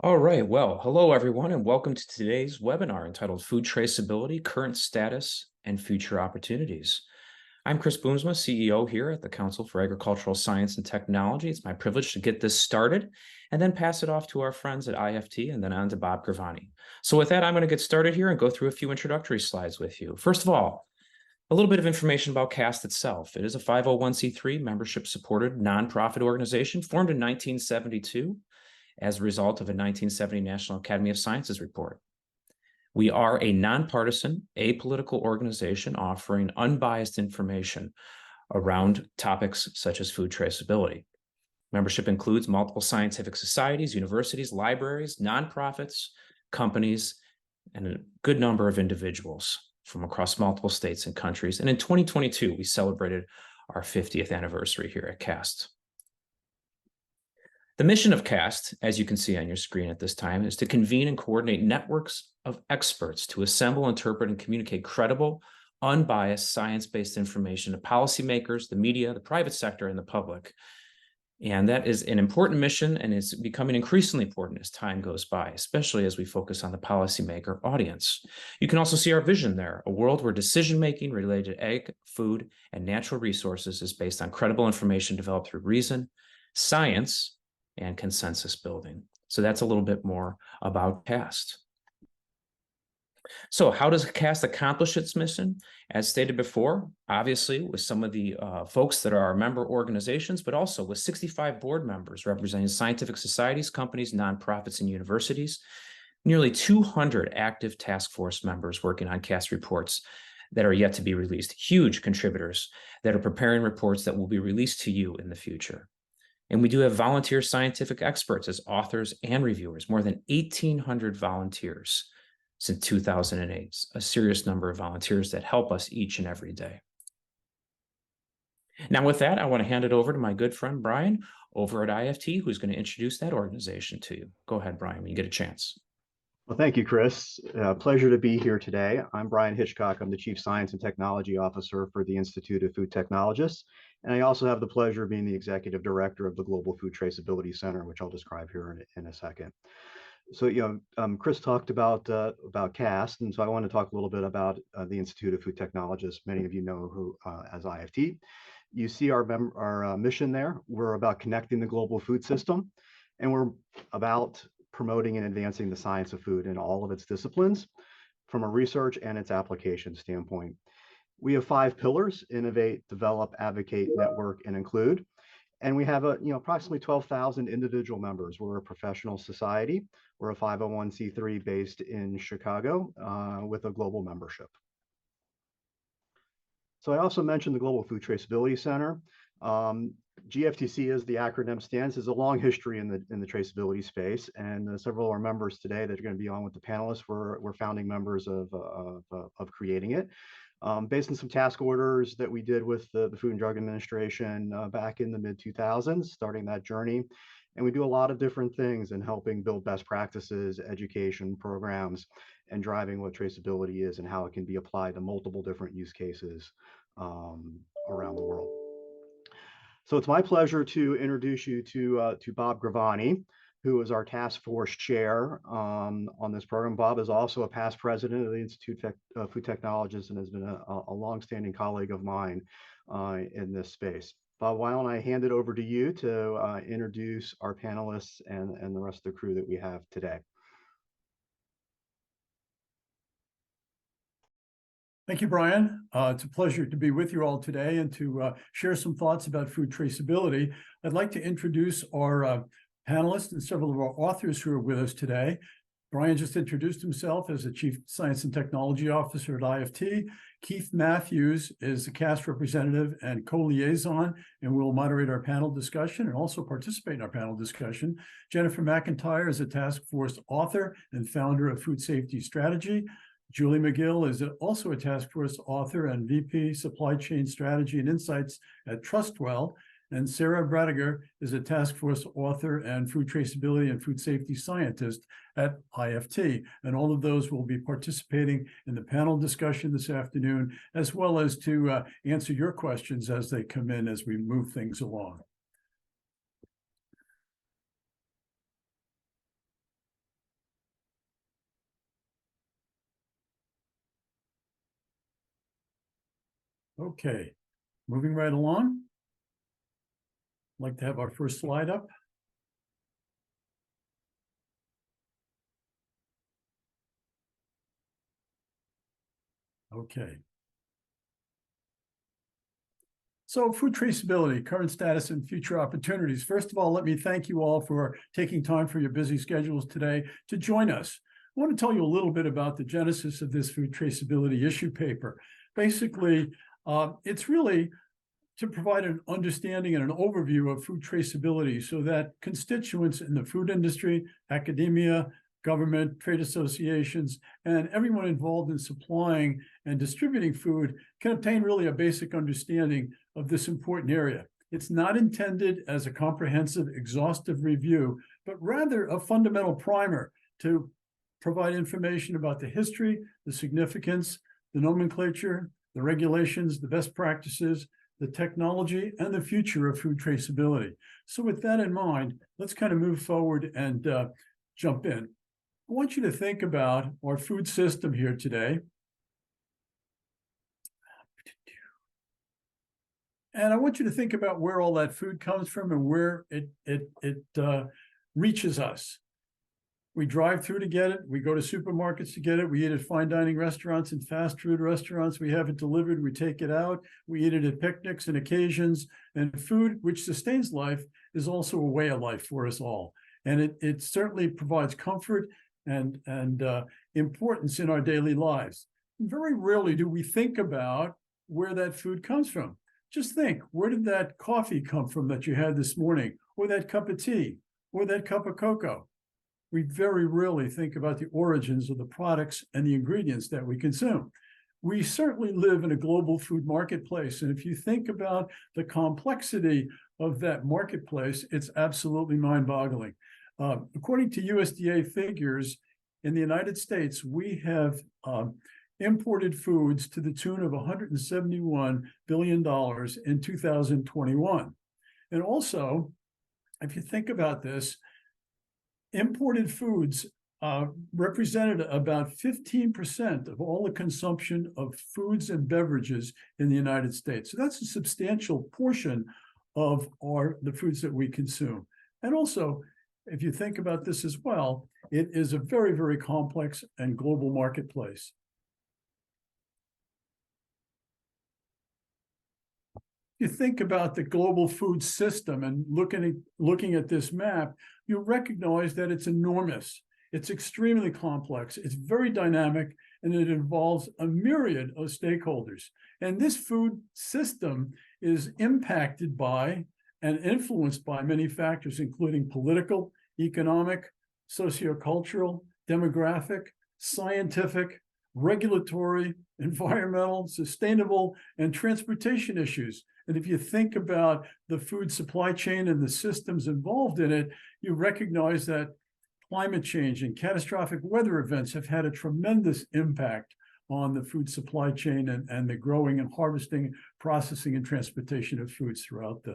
All right, well, hello everyone, and welcome to today's webinar entitled Food Traceability, Current Status, and Future Opportunities. I'm Chris Boomsma, CEO here at the Council for Agricultural Science and Technology. It's my privilege to get this started and then pass it off to our friends at IFT and then on to Bob Gravani. So with that, I'm going to get started here and go through a few introductory slides with you. First of all, a little bit of information about CAST itself. It is a 501c3 membership-supported nonprofit organization formed in 1972 as a result of a 1970 National Academy of Sciences report. We are a nonpartisan, apolitical organization offering unbiased information around topics such as food traceability. Membership includes multiple scientific societies, universities, libraries, nonprofits, companies, and a good number of individuals from across multiple states and countries. And in 2022, we celebrated our 50th anniversary here at CAST. The mission of CAST, as you can see on your screen at this time, is to convene and coordinate networks of experts to assemble, interpret, and communicate credible, unbiased, science-based information to policymakers, the media, the private sector, and the public. And that is an important mission, and it's becoming increasingly important as time goes by, especially as we focus on the policymaker audience. You can also see our vision there, a world where decision-making related to ag, food, and natural resources is based on credible information developed through reason, science, and consensus building. So that's a little bit more about CAST. So how does CAST accomplish its mission? As stated before, obviously with some of the folks that are our member organizations, but also with 65 board members representing scientific societies, companies, nonprofits, and universities, nearly 200 active task force members working on CAST reports that are yet to be released, huge contributors that are preparing reports that will be released to you in the future. And we do have volunteer scientific experts as authors and reviewers, more than 1,800 volunteers since 2008, a serious number of volunteers that help us each and every day. Now with that, I want to hand it over to my good friend, Brian, over at IFT, who's going to introduce that organization to you. Go ahead, Brian, when you get a chance. Well, thank you, Chris. Pleasure to be here today. I'm Brian Hitchcock. I'm the Chief Science and Technology Officer for the Institute of Food Technologists. And I also have the pleasure of being the Executive Director of the Global Food Traceability Center, which I'll describe here in a second. So, Chris talked about CAST, and so I want to talk a little bit about the Institute of Food Technologists. Many of you know who as IFT. You see our mission there. We're about connecting the global food system, and we're about promoting and advancing the science of food in all of its disciplines from a research and its application standpoint. We have 5 pillars: innovate, develop, advocate, network, and include. And we have approximately 12,000 individual members. We're a professional society. We're a 501c3 based in Chicago with a global membership. So I also mentioned the Global Food Traceability Center. GFTC, as the acronym stands, has a long history in the traceability space, and several of our members today that are going to be on with the panelists were founding members of creating it. Based on some task orders that we did with the Food and Drug Administration back in the mid-2000s, starting that journey. And we do a lot of different things in helping build best practices, education programs, and driving what traceability is and how it can be applied to multiple different use cases around the world. So it's my pleasure to introduce you to Bob Gravani, who is our task force chair on this program. Bob is also a past president of the Institute of Food Technologists and has been a longstanding colleague of mine in this space. Bob, why don't I hand it over to you to introduce our panelists and the rest of the crew that we have today. Thank you, Brian. It's a pleasure to be with you all today and to share some thoughts about food traceability. I'd like to introduce our panelists and several of our authors who are with us today. Brian just introduced himself as the Chief Science and Technology Officer at IFT. Keith Matthews is the CAST representative and co-liaison and will moderate our panel discussion and also participate in our panel discussion. Jennifer McIntyre is a task force author and founder of Food Safety Strategy. Julie McGill is also a task force author and VP Supply Chain Strategy and Insights at Trustwell. And Sarah Bradiger is a task force author and food traceability and food safety scientist at IFT. And all of those will be participating in the panel discussion this afternoon, as well as to answer your questions as they come in as we move things along. Okay, moving right along. I'd like to have our first slide up. Okay. So food traceability, current status and future opportunities. First of all, let me thank you all for taking time from your busy schedules today to join us. I want to tell you a little bit about the genesis of this food traceability issue paper. Basically, it's really to provide an understanding and an overview of food traceability so that constituents in the food industry, academia, government, trade associations, and everyone involved in supplying and distributing food can obtain really a basic understanding of this important area. It's not intended as a comprehensive, exhaustive review, but rather a fundamental primer to provide information about the history, the significance, the nomenclature, the regulations, the best practices, the technology, and the future of food traceability. So with that in mind, let's kind of move forward and jump in. I want you to think about our food system here today. And I want you to think about where all that food comes from and where it reaches us. We drive through to get it. We go to supermarkets to get it. We eat at fine dining restaurants and fast food restaurants. We have it delivered. We take it out. We eat it at picnics and occasions. And food, which sustains life, is also a way of life for us all. And it certainly provides comfort and importance in our daily lives. Very rarely do we think about where that food comes from. Just think, where did that coffee come from that you had this morning, or that cup of tea, or that cup of cocoa? We very rarely think about the origins of the products and the ingredients that we consume. We certainly live in a global food marketplace. And if you think about the complexity of that marketplace, it's absolutely mind-boggling. According to USDA figures, in the United States, we have imported foods to the tune of $171 billion in 2021. And also, if you think about this, imported foods represented about 15% of all the consumption of foods and beverages in the United States. So that's a substantial portion of the foods that we consume. And also, if you think about this as well, it is a very, very complex and global marketplace. You think about the global food system and looking at this map, you recognize that it's enormous. It's extremely complex. It's very dynamic, and it involves a myriad of stakeholders. And this food system is impacted by and influenced by many factors, including political, economic, sociocultural, demographic, scientific, regulatory, environmental, sustainable, and transportation issues. And if you think about the food supply chain and the systems involved in it, you recognize that climate change and catastrophic weather events have had a tremendous impact on the food supply chain and the growing and harvesting, processing, and transportation of foods throughout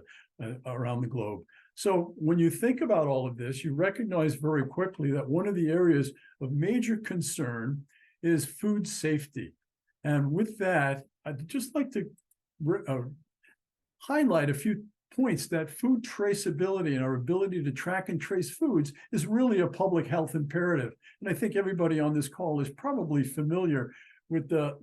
around the globe. So when you think about all of this, you recognize very quickly that one of the areas of major concern is food safety. And with that, I'd just like to highlight a few points that food traceability and our ability to track and trace foods is really a public health imperative. And I think everybody on this call is probably familiar with the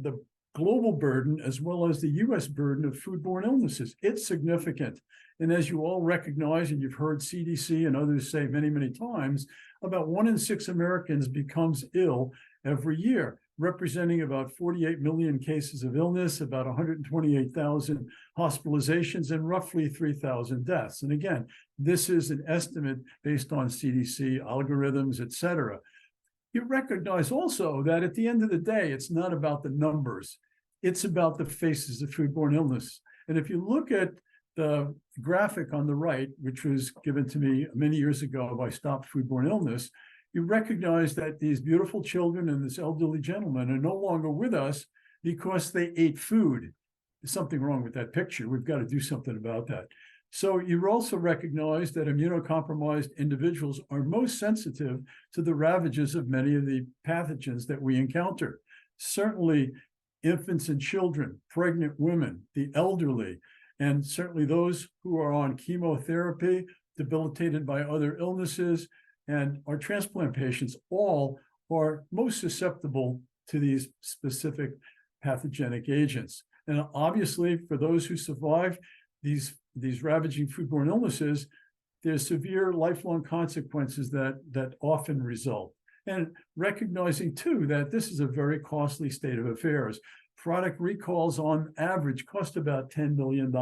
global burden as well as the US burden of foodborne illnesses. It's significant. And as you all recognize, and you've heard CDC and others say many, many times, about 1 in 6 Americans becomes ill every year, representing about 48 million cases of illness, about 128,000 hospitalizations, and roughly 3,000 deaths. And again, this is an estimate based on CDC algorithms, et cetera. You recognize also that at the end of the day, it's not about the numbers. It's about the faces of foodborne illness. And if you look at the graphic on the right, which was given to me many years ago by Stop Foodborne Illness, you recognize that these beautiful children and this elderly gentleman are no longer with us because they ate food. There's something wrong with that picture. We've got to do something about that. So you also recognize that immunocompromised individuals are most sensitive to the ravages of many of the pathogens that we encounter. Certainly, infants and children, pregnant women, the elderly, and certainly those who are on chemotherapy, debilitated by other illnesses, and our transplant patients all are most susceptible to these specific pathogenic agents. And obviously, for those who survive these ravaging foodborne illnesses, there's severe lifelong consequences that often result. And recognizing too that this is a very costly state of affairs. Product recalls on average cost about $10 million.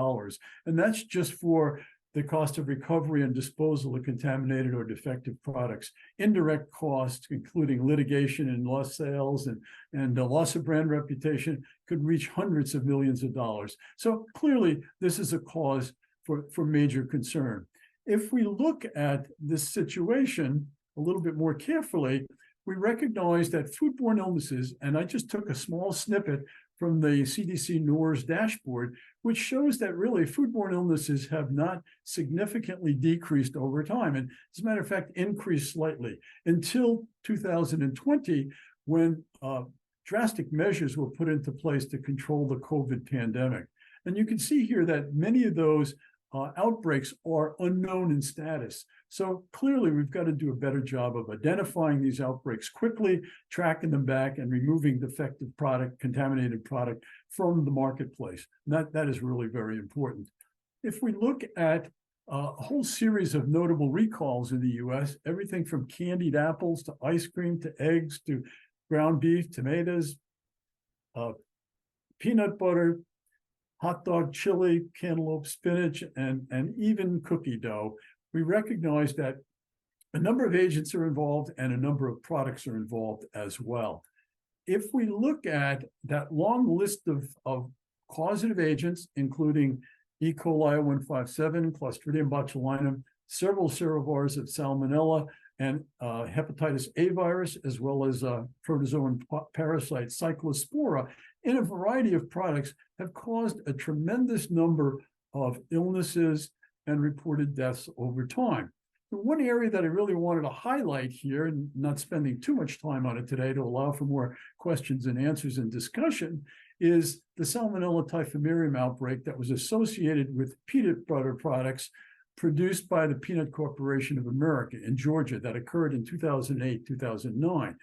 And that's just for the cost of recovery and disposal of contaminated or defective products. Indirect costs, including litigation and lost sales and the loss of brand reputation, could reach hundreds of millions of dollars. So clearly, this is a cause for major concern. If we look at this situation a little bit more carefully, we recognize that foodborne illnesses, and I just took a small snippet from the CDC NORS dashboard, which shows that really foodborne illnesses have not significantly decreased over time. And as a matter of fact, increased slightly until 2020, when drastic measures were put into place to control the COVID pandemic. And you can see here that many of those outbreaks are unknown in status. So clearly, we've got to do a better job of identifying these outbreaks quickly, tracking them back, and removing defective product, contaminated product from the marketplace. And that is really very important. If we look at a whole series of notable recalls in the US, everything from candied apples to ice cream to eggs to ground beef, tomatoes, peanut butter, hot dog chili, cantaloupe spinach, and even cookie dough, we recognize that a number of agents are involved and a number of products are involved as well. If we look at that long list of causative agents, including E. coli 157, Clostridium botulinum, several serovars of Salmonella, and hepatitis A virus, as well as protozoan parasite Cyclospora, in a variety of products, have caused a tremendous number of illnesses and reported deaths over time. The one area that I really wanted to highlight here, and not spending too much time on it today to allow for more questions and answers and discussion, is the Salmonella typhimurium outbreak that was associated with peanut butter products produced by the Peanut Corporation of America in Georgia that occurred in 2008, 2009.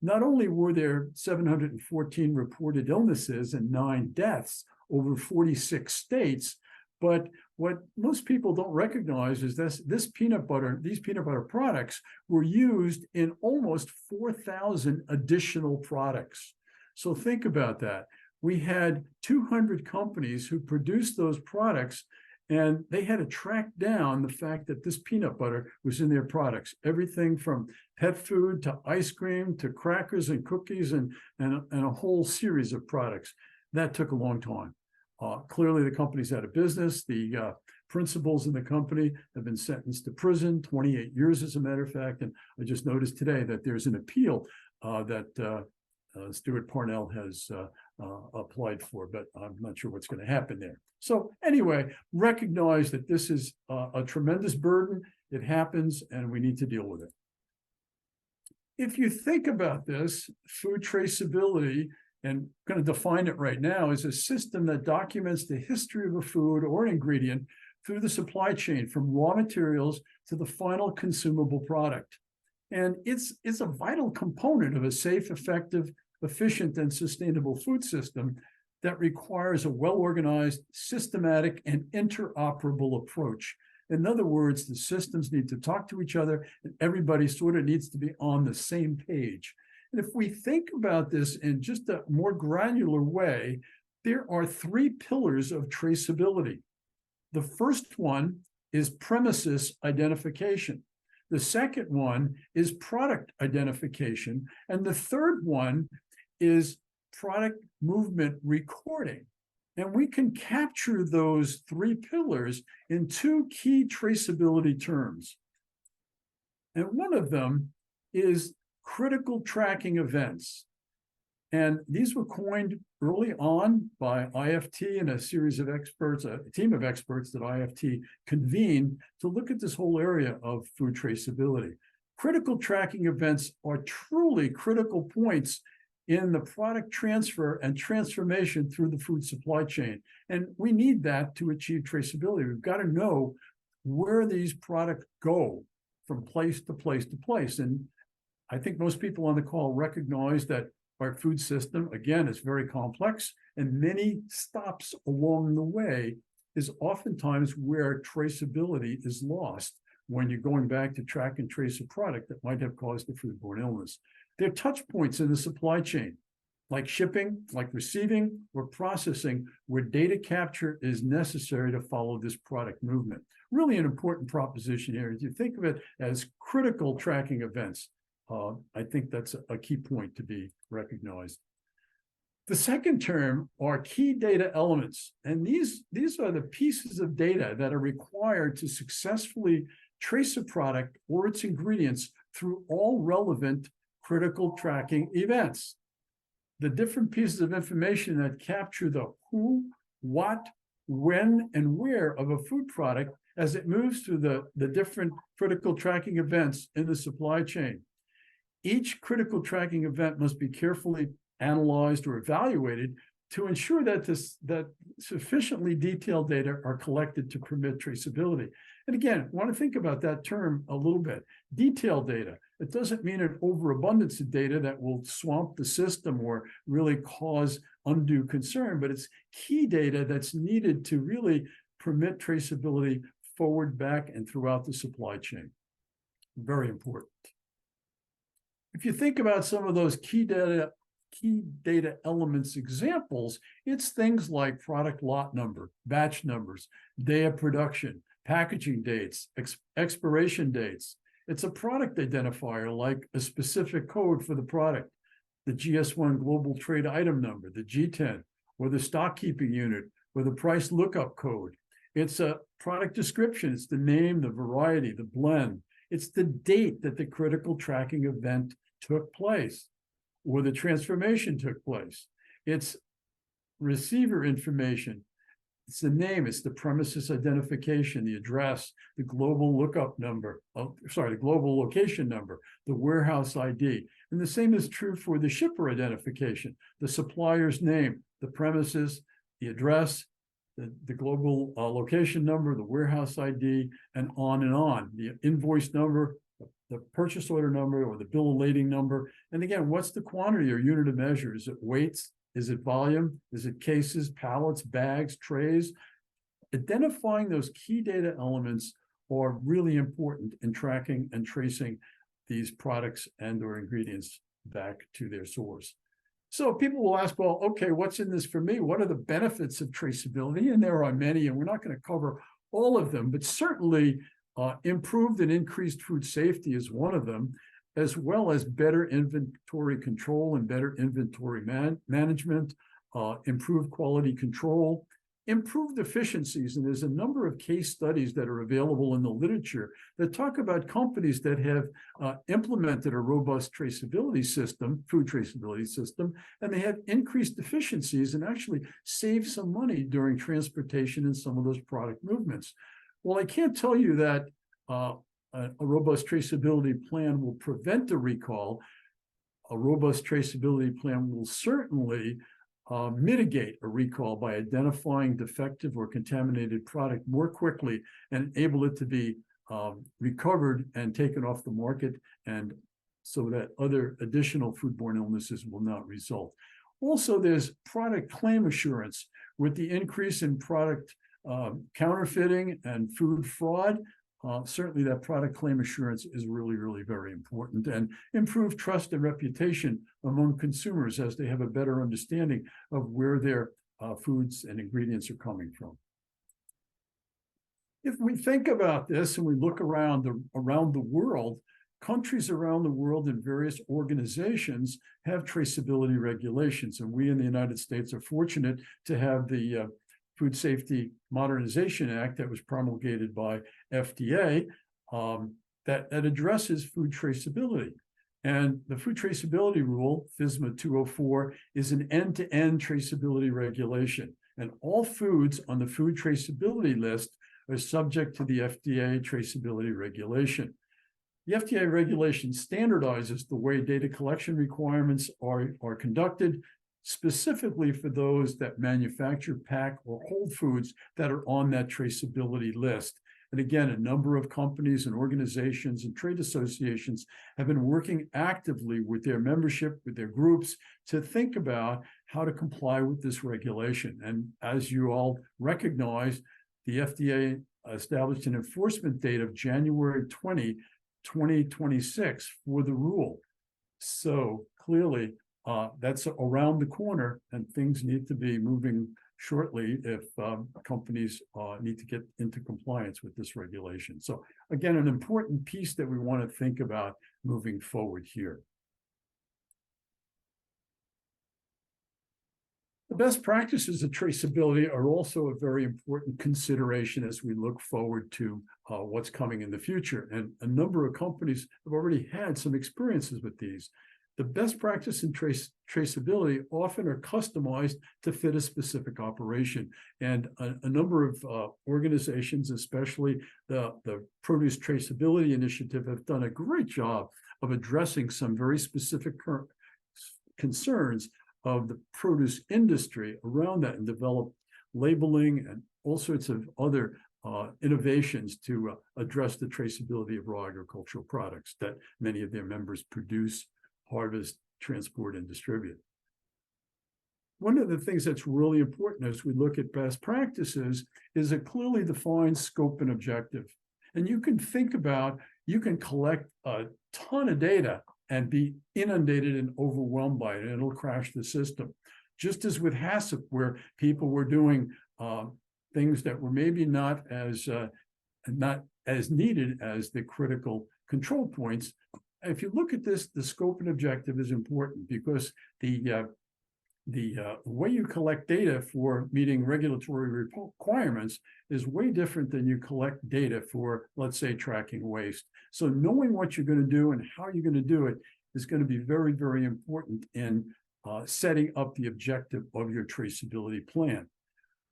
Not only were there 714 reported illnesses and 9 deaths over 46 states, but what most people don't recognize is these peanut butter products were used in almost 4,000 additional products. So think about that. We had 200 companies who produced those products, and they had to track down the fact that this peanut butter was in their products. Everything from pet food to ice cream to crackers and cookies and a whole series of products. That took a long time. Clearly, the company's out of business. The principals in the company have been sentenced to prison, 28 years, as a matter of fact. And I just noticed today that there's an appeal that Stuart Parnell has applied for, but I'm not sure what's going to happen there. So anyway, recognize that this is a tremendous burden. It happens, and we need to deal with it. If you think about this, food traceability, and I'm going to define it right now, is a system that documents the history of a food or ingredient through the supply chain, from raw materials to the final consumable product. And it's a vital component of a safe, effective, efficient, and sustainable food system that requires a well-organized, systematic, and interoperable approach. In other words, the systems need to talk to each other, and everybody sort of needs to be on the same page. And if we think about this in just a more granular way, there are 3 pillars of traceability. The first one is premises identification. The second one is product identification. And the third one is product movement recording. And we can capture those 3 pillars in 2 key traceability terms. And one of them is critical tracking events. And these were coined early on by IFT and a series of experts, a team of experts that IFT convened to look at this whole area of food traceability. Critical tracking events are truly critical points in the product transfer and transformation through the food supply chain. And we need that to achieve traceability. We've got to know where these products go from place to place to place. And I think most people on the call recognize that our food system, again, is very complex, and many stops along the way is oftentimes where traceability is lost when you're going back to track and trace a product that might have caused a foodborne illness. There are touch points in the supply chain, like shipping, like receiving, or processing, where data capture is necessary to follow this product movement. Really an important proposition here. If you think of it as critical tracking events, I think that's a key point to be recognized. The second term are key data elements. And these are the pieces of data that are required to successfully trace a product or its ingredients through all relevant critical tracking events. The different pieces of information that capture the who, what, when, and where of a food product as it moves through the different critical tracking events in the supply chain. Each critical tracking event must be carefully analyzed or evaluated to ensure that sufficiently detailed data are collected to permit traceability. And again, I want to think about that term a little bit. Detailed data. It doesn't mean an overabundance of data that will swamp the system or really cause undue concern, but it's key data that's needed to really permit traceability forward, back, and throughout the supply chain. Very important. If you think about some of those key data elements examples, it's things like product lot number, batch numbers, day of production, packaging dates, expiration dates. It's a product identifier like a specific code for the product, the GS1 Global Trade Item Number, the G10, or the stock keeping unit, or the price lookup code. It's a product description. It's the name, the variety, the blend. It's the date that the critical tracking event took place, or the transformation took place. It's receiver information. It's the name, it's the premises identification, the address, the global lookup number, the global location number, the warehouse ID. And the same is true for the shipper identification, the supplier's name, the premises, the address, the global location number, the warehouse ID, and on, the invoice number, the purchase order number, or the bill of lading number. And again, what's the quantity or unit of measure? Is it weights? Is it volume? Is it cases, pallets, bags, trays? Identifying those key data elements are really important in tracking and tracing these products and or ingredients back to their source. So people will ask, well, okay, what's in this for me? What are the benefits of traceability? And there are many, and we're not going to cover all of them, but certainly improved and increased food safety is one of them, as well as better inventory control and better inventory management, improved quality control, improved efficiencies. And there's a number of case studies that are available in the literature that talk about companies that have implemented a robust traceability system, food traceability system, and they have increased efficiencies and actually saved some money during transportation and some of those product movements. Well, I can't tell you that a robust traceability plan will prevent a recall. A robust traceability plan will certainly mitigate a recall by identifying defective or contaminated product more quickly and enable it to be recovered and taken off the market, and so that other additional foodborne illnesses will not result. Also, there's product claim assurance. With the increase in product counterfeiting and food fraud, certainly that product claim assurance is really, really very important, and improve trust and reputation among consumers as they have a better understanding of where their foods and ingredients are coming from. If we think about this and we look around the world, countries around the world and various organizations have traceability regulations, and we in the United States are fortunate to have the Food Safety Modernization Act that was promulgated by FDA that addresses food traceability. And the food traceability rule, FSMA 204, is an end-to-end traceability regulation. And all foods on the food traceability list are subject to the FDA traceability regulation. The FDA regulation standardizes the way data collection requirements are conducted, specifically for those that manufacture, pack, or hold foods that are on that traceability list. And again, a number of companies and organizations and trade associations have been working actively with their membership, with their groups, to think about how to comply with this regulation. And as you all recognize, the FDA established an enforcement date of January 2026 for the rule. So clearly, that's around the corner, and things need to be moving shortly if companies need to get into compliance with this regulation. So again, an important piece that we want to think about moving forward here. The best practices of traceability are also a very important consideration as we look forward to what's coming in the future. And a number of companies have already had some experiences with these. The best practice in traceability often are customized to fit a specific operation. And a number of organizations, especially the Produce Traceability Initiative, have done a great job of addressing some very specific concerns of the produce industry around that, and develop labeling and all sorts of other innovations to address the traceability of raw agricultural products that many of their members produce, harvest, transport, and distribute. One of the things that's really important as we look at best practices is a clearly defined scope and objective. And you can think about, you can collect a ton of data and be inundated and overwhelmed by it, and it'll crash the system. Just as with HACCP, where people were doing things that were maybe not as needed as the critical control points. If you look at this, the scope and objective is important, because the way you collect data for meeting regulatory requirements is way different than you collect data for, let's say, tracking waste. So knowing what you're going to do and how you're going to do it is going to be very, very important in setting up the objective of your traceability plan.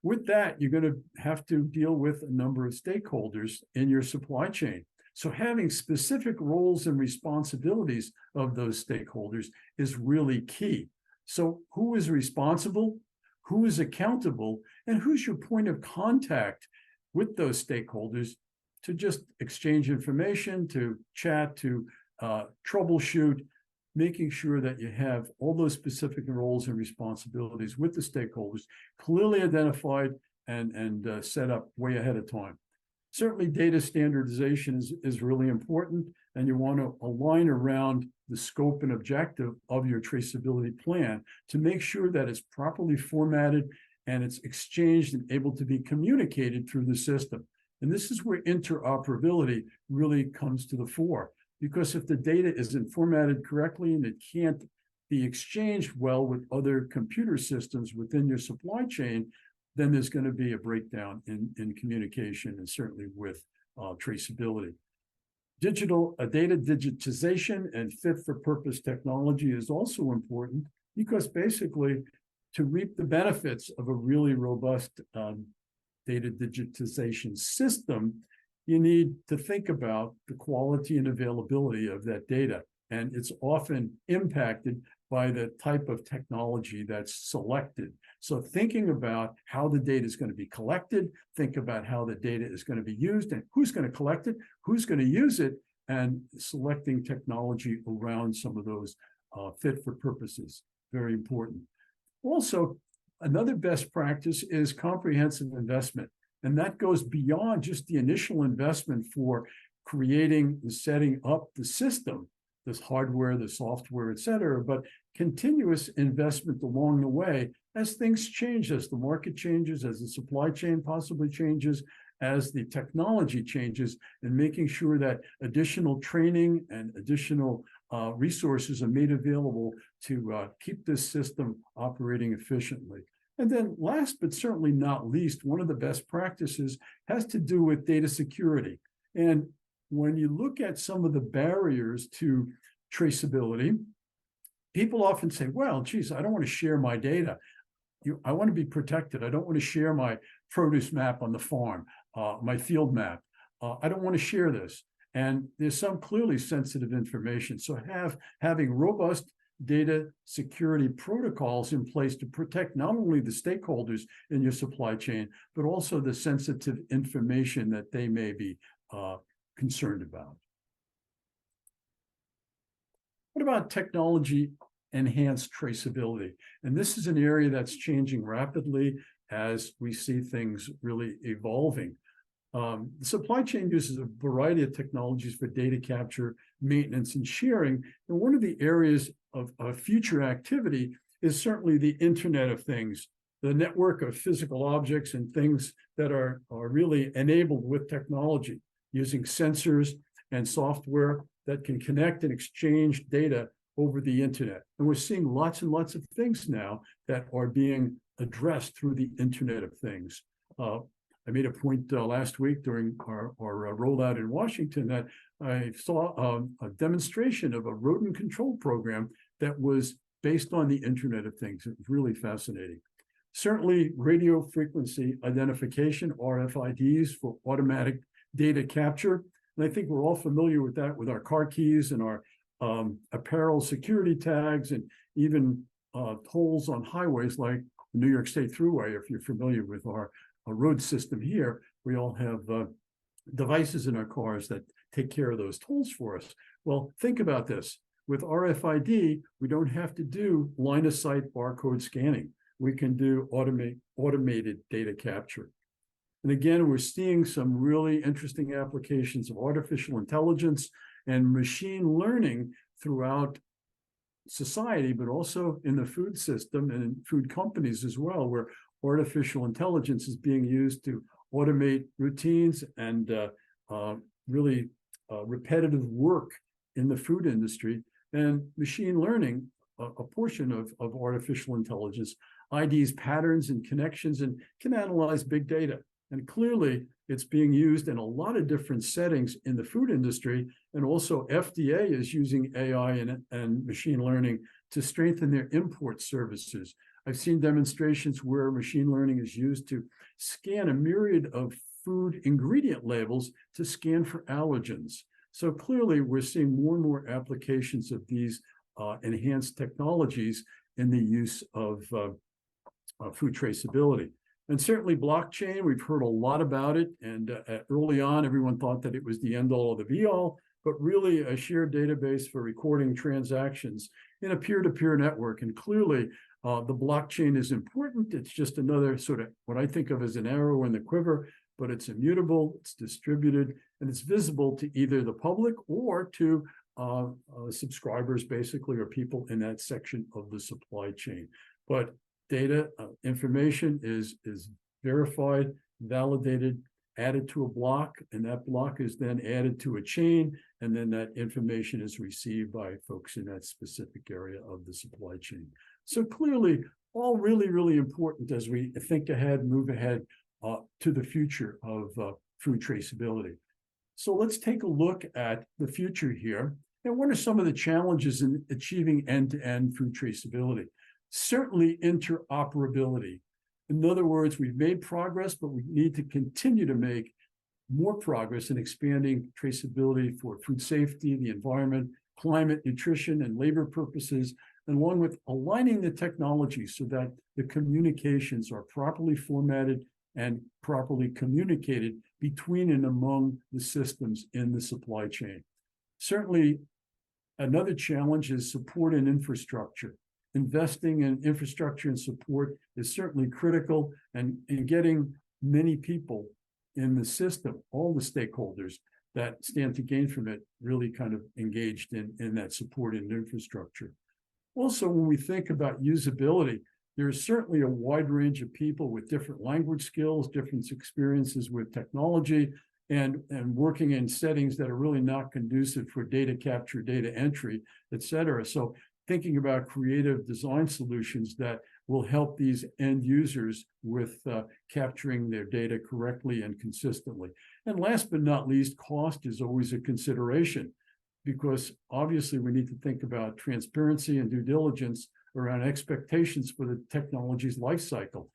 With that, you're going to have to deal with a number of stakeholders in your supply chain. So having specific roles and responsibilities of those stakeholders is really key. So who is responsible, who is accountable, and who's your point of contact with those stakeholders to just exchange information, to chat, to troubleshoot, making sure that you have all those specific roles and responsibilities with the stakeholders clearly identified and set up way ahead of time. Certainly, data standardization is really important, and you want to align around the scope and objective of your traceability plan to make sure that it's properly formatted and it's exchanged and able to be communicated through the system. And this is where interoperability really comes to the fore, because if the data isn't formatted correctly and it can't be exchanged well with other computer systems within your supply chain, then there's going to be a breakdown in communication, and certainly with traceability. Data digitization and fit-for-purpose technology is also important, because basically to reap the benefits of a really robust data digitization system, you need to think about the quality and availability of that data. And it's often impacted by the type of technology that's selected. So thinking about how the data is going to be collected, think about how the data is going to be used, and who's going to collect it, who's going to use it, and selecting technology around some of those fit for purposes, very important. Also, another best practice is comprehensive investment. And that goes beyond just the initial investment for creating and setting up the system, this hardware, the software, et cetera, but continuous investment along the way as things change, as the market changes, as the supply chain possibly changes, as the technology changes, and making sure that additional training and additional resources are made available to keep this system operating efficiently. And then last, but certainly not least, one of the best practices has to do with data security. And when you look at some of the barriers to traceability, people often say, well, geez, I don't want to share my data. I want to be protected. I don't want to share my produce map on the farm, my field map. I don't want to share this. And there's some clearly sensitive information. So having robust data security protocols in place to protect not only the stakeholders in your supply chain, but also the sensitive information that they may be concerned about. What about technology enhanced traceability? And this is an area that's changing rapidly as we see things really evolving. The supply chain uses a variety of technologies for data capture, maintenance, and sharing. And one of the areas of future activity is certainly the Internet of Things, the network of physical objects and things that are really enabled with technology, using sensors and software that can connect and exchange data over the Internet. And we're seeing lots and lots of things now that are being addressed through the Internet of Things. I made a point last week during our rollout in Washington that I saw a demonstration of a rodent control program that was based on the Internet of Things. It was really fascinating. Certainly, radio frequency identification, RFIDs, for automatic data capture. And I think we're all familiar with that with our car keys and our apparel security tags, and even tolls on highways like the New York State Thruway. If you're familiar with our road system here, we all have devices in our cars that take care of those tolls for us. Well, think about this. With RFID, we don't have to do line of sight barcode scanning. We can do automated data capture. And again, we're seeing some really interesting applications of artificial intelligence and machine learning throughout society, but also in the food system and in food companies as well, where artificial intelligence is being used to automate routines and really repetitive work in the food industry. And machine learning, a portion of artificial intelligence, IDs patterns and connections and can analyze big data. And clearly, it's being used in a lot of different settings in the food industry. And also FDA is using AI and machine learning to strengthen their import services. I've seen demonstrations where machine learning is used to scan a myriad of food ingredient labels to scan for allergens. So clearly, we're seeing more and more applications of these enhanced technologies in the use of food traceability. And certainly blockchain, we've heard a lot about it. And early on, everyone thought that it was the end all of the be all, but really a shared database for recording transactions in a peer-to-peer network. And clearly, the blockchain is important. It's just another sort of what I think of as an arrow in the quiver, but it's immutable, it's distributed, and it's visible to either the public or to subscribers, basically, or people in that section of the supply chain. But data information is verified, validated, added to a block, and that block is then added to a chain, and then that information is received by folks in that specific area of the supply chain. So clearly, all really, really important as we think ahead, move ahead to the future of food traceability. So let's take a look at the future here. And what are some of the challenges in achieving end-to-end food traceability? Certainly interoperability. In other words, we've made progress, but we need to continue to make more progress in expanding traceability for food safety, the environment, climate, nutrition, and labor purposes, and along with aligning the technology so that the communications are properly formatted and properly communicated between and among the systems in the supply chain. Certainly, another challenge is support and infrastructure. Investing in infrastructure and support is certainly critical, and getting many people in the system, all the stakeholders that stand to gain from it, really kind of engaged in that support and infrastructure. Also, when we think about usability, there is certainly a wide range of people with different language skills, different experiences with technology, and working in settings that are really not conducive for data capture, data entry, et cetera. So thinking about creative design solutions that will help these end users with capturing their data correctly and consistently. And last but not least, cost is always a consideration, because obviously we need to think about transparency and due diligence around expectations for the technology's life cycle.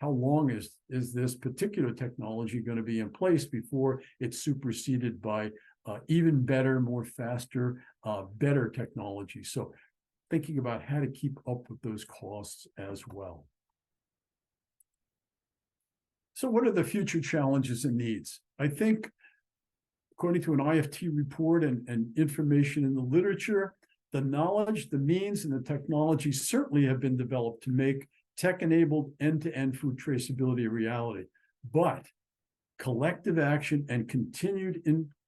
How long is this particular technology going to be in place before it's superseded by even better, more faster, better technology. So thinking about how to keep up with those costs as well. So what are the future challenges and needs? I think, according to an IFT report and information in the literature, the knowledge, the means, and the technology certainly have been developed to make tech-enabled end-to-end food traceability a reality. But collective action and continued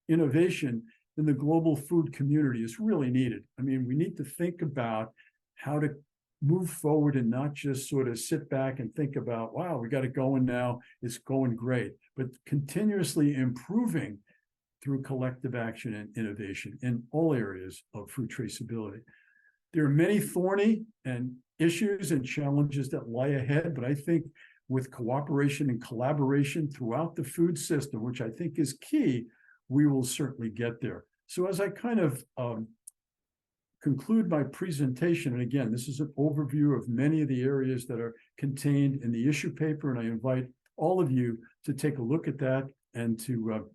innovation in the global food community is really needed. I mean, we need to think about how to move forward and not just sort of sit back and think about, wow, we got it going now, it's going great, but continuously improving through collective action and innovation in all areas of food traceability. There are many thorny issues and challenges that lie ahead, but I think with cooperation and collaboration throughout the food system, which I think is key, we will certainly get there. So as I kind of conclude my presentation, and again, this is an overview of many of the areas that are contained in the issue paper, and I invite all of you to take a look at that and to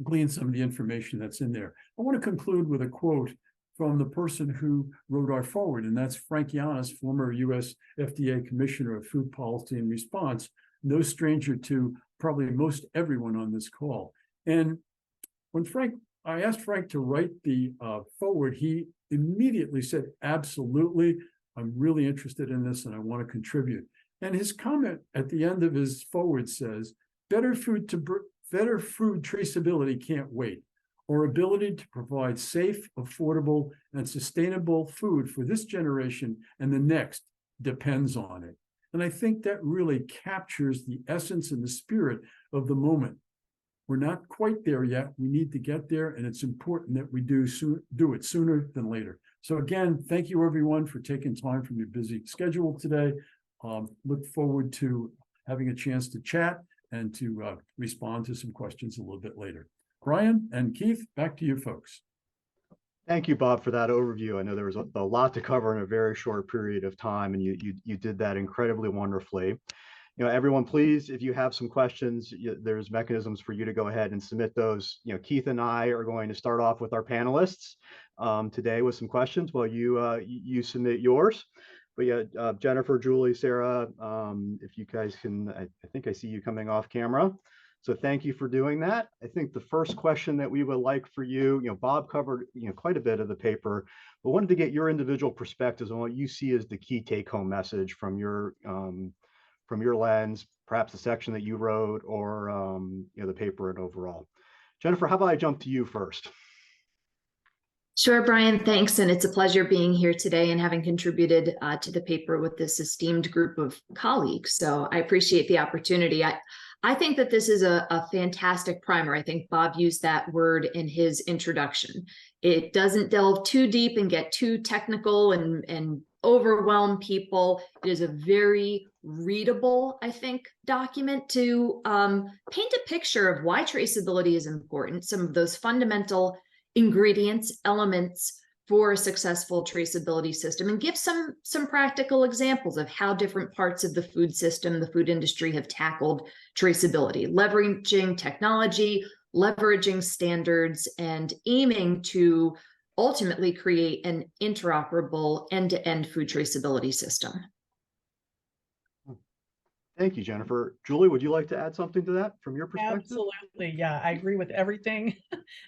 glean some of the information that's in there. I want to conclude with a quote from the person who wrote our forward, and that's Frank Yanis, former US FDA Commissioner of Food Policy and Response, no stranger to probably most everyone on this call. And when I asked Frank to write the forward, he immediately said, absolutely, I'm really interested in this and I want to contribute. And his comment at the end of his forward says, better food traceability can't wait. Our ability to provide safe, affordable, and sustainable food for this generation and the next depends on it. And I think that really captures the essence and the spirit of the moment. We're not quite there yet. We need to get there, and it's important that we do it sooner than later. So again, thank you everyone for taking time from your busy schedule today. Look forward to having a chance to chat and to respond to some questions a little bit later. Brian and Keith, back to you folks. Thank you, Bob, for that overview. I know there was a lot to cover in a very short period of time, and you did that incredibly wonderfully. You know, everyone, please, if you have some questions, there's mechanisms for you to go ahead and submit those. You know, Keith and I are going to start off with our panelists today with some questions while you submit yours. But yeah, Jennifer, Julie, Sarah, if you guys can, I think I see you coming off camera. So thank you for doing that. I think the first question that we would like for you, Bob covered, quite a bit of the paper, but wanted to get your individual perspectives on what you see as the key take-home message from your lens, perhaps the section that you wrote, or the paper and overall. Jennifer, how about I jump to you first? Sure, Brian, thanks. And it's a pleasure being here today and having contributed to the paper with this esteemed group of colleagues. So I appreciate the opportunity. I think that this is a fantastic primer. I think Bob used that word in his introduction. It doesn't delve too deep and get too technical and overwhelm people. It is a very readable, I think, document to paint a picture of why traceability is important, some of those fundamental ingredients, elements for a successful traceability system, and give some practical examples of how different parts of the food system, the food industry, have tackled traceability, leveraging technology, leveraging standards, and aiming to ultimately create an interoperable end-to-end food traceability system. Thank you, Jennifer. Julie, would you like to add something to that from your perspective? Absolutely. Yeah, I agree with everything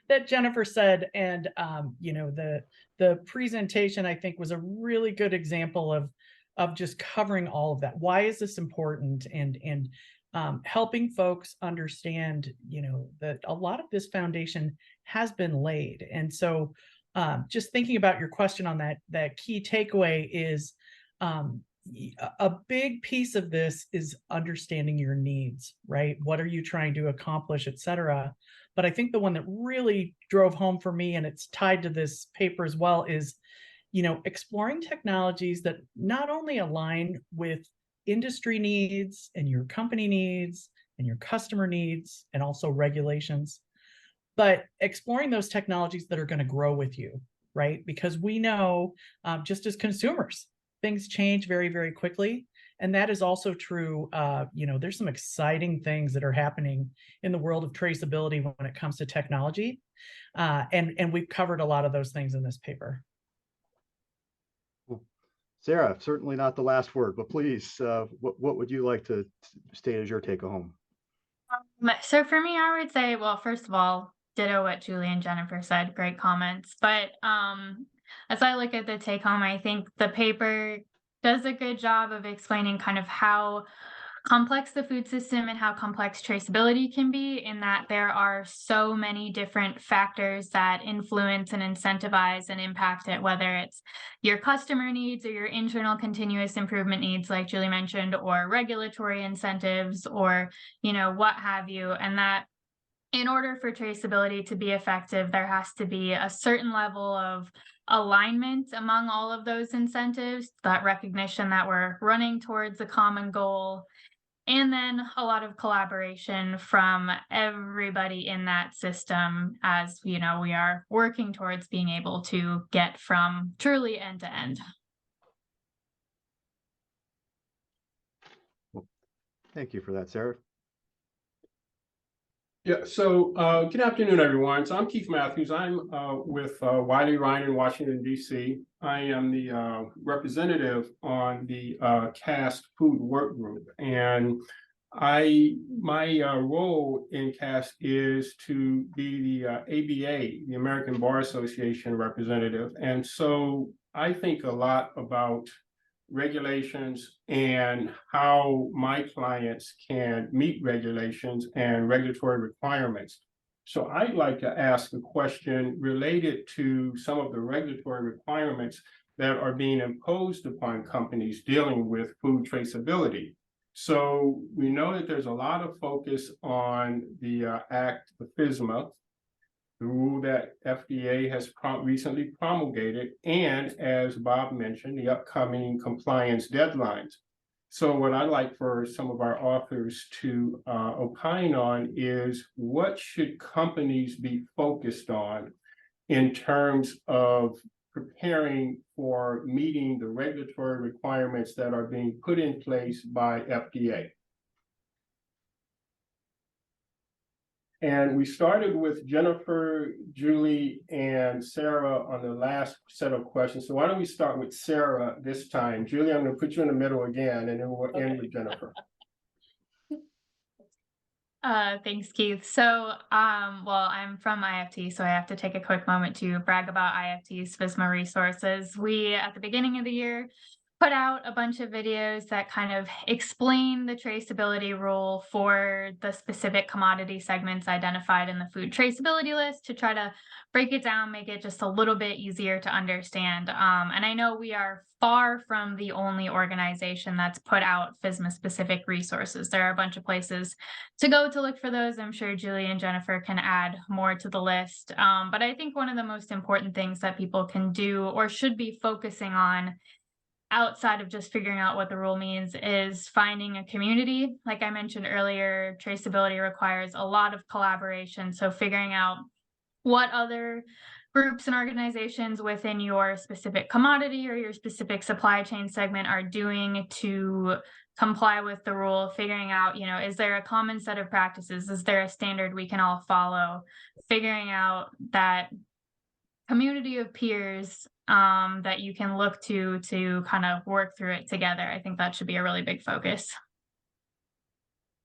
that Jennifer said. And, the presentation, I think, was a really good example of just covering all of that. Why is this important? And helping folks understand, that a lot of this foundation has been laid. And so just thinking about your question on that key takeaway is, a big piece of this is understanding your needs, right? What are you trying to accomplish, et cetera? But I think the one that really drove home for me, and it's tied to this paper as well, is, exploring technologies that not only align with industry needs and your company needs and your customer needs and also regulations, but exploring those technologies that are going to grow with you, right? Because we know, just as consumers, things change very, very quickly. And that is also true. There's some exciting things that are happening in the world of traceability when it comes to technology. And we've covered a lot of those things in this paper. Sarah, certainly not the last word, but please, what would you like to state as your take home? So for me, I would say, well, first of all, ditto what Julie and Jennifer said. Great comments. But as I look at the take home, I think the paper does a good job of explaining kind of how complex the food system and how complex traceability can be, in that there are so many different factors that influence and incentivize and impact it, whether it's your customer needs or your internal continuous improvement needs, like Julie mentioned, or regulatory incentives, or, what have you. And that in order for traceability to be effective, there has to be a certain level of alignment among all of those incentives, that recognition that we're running towards a common goal, and then a lot of collaboration from everybody in that system, as we are working towards being able to get from truly end to end. Well, thank you for that, Sarah. Yeah, so good afternoon, everyone. So I'm Keith Matthews. I'm with Wiley Ryan in Washington, D.C. I am the representative on the CAST Food Work Group. And my role in CAST is to be the ABA, the American Bar Association representative. And so I think a lot about regulations and how my clients can meet regulations and regulatory requirements. So I'd like to ask a question related to some of the regulatory requirements that are being imposed upon companies dealing with food traceability. So we know that there's a lot of focus on the Act, the FSMA, the rule that FDA has recently promulgated, and as Bob mentioned, the upcoming compliance deadlines. So what I'd like for some of our authors to opine on is, what should companies be focused on in terms of preparing for meeting the regulatory requirements that are being put in place by FDA? And we started with Jennifer, Julie, and Sarah on the last set of questions. So why don't we start with Sarah this time? Julie, I'm going to put you in the middle again, and then we'll end with Jennifer. Thanks, Keith. So, well, I'm from IFT, so I have to take a quick moment to brag about IFT's FSMA resources. We, at the beginning of the year, put out a bunch of videos that kind of explain the traceability rule for the specific commodity segments identified in the food traceability list, to try to break it down, make it just a little bit easier to understand. And I know we are far from the only organization that's put out FSMA specific resources. There are a bunch of places to go to look for those. I'm sure Julie and Jennifer can add more to the list. But I think one of the most important things that people can do, or should be focusing on, outside of just figuring out what the rule means, is finding a community. Like I mentioned earlier, traceability requires a lot of collaboration. So figuring out what other groups and organizations within your specific commodity or your specific supply chain segment are doing to comply with the rule, figuring out, is there a common set of practices? Is there a standard we can all follow? Figuring out that community of peers that you can look to kind of work through it together. I think that should be a really big focus.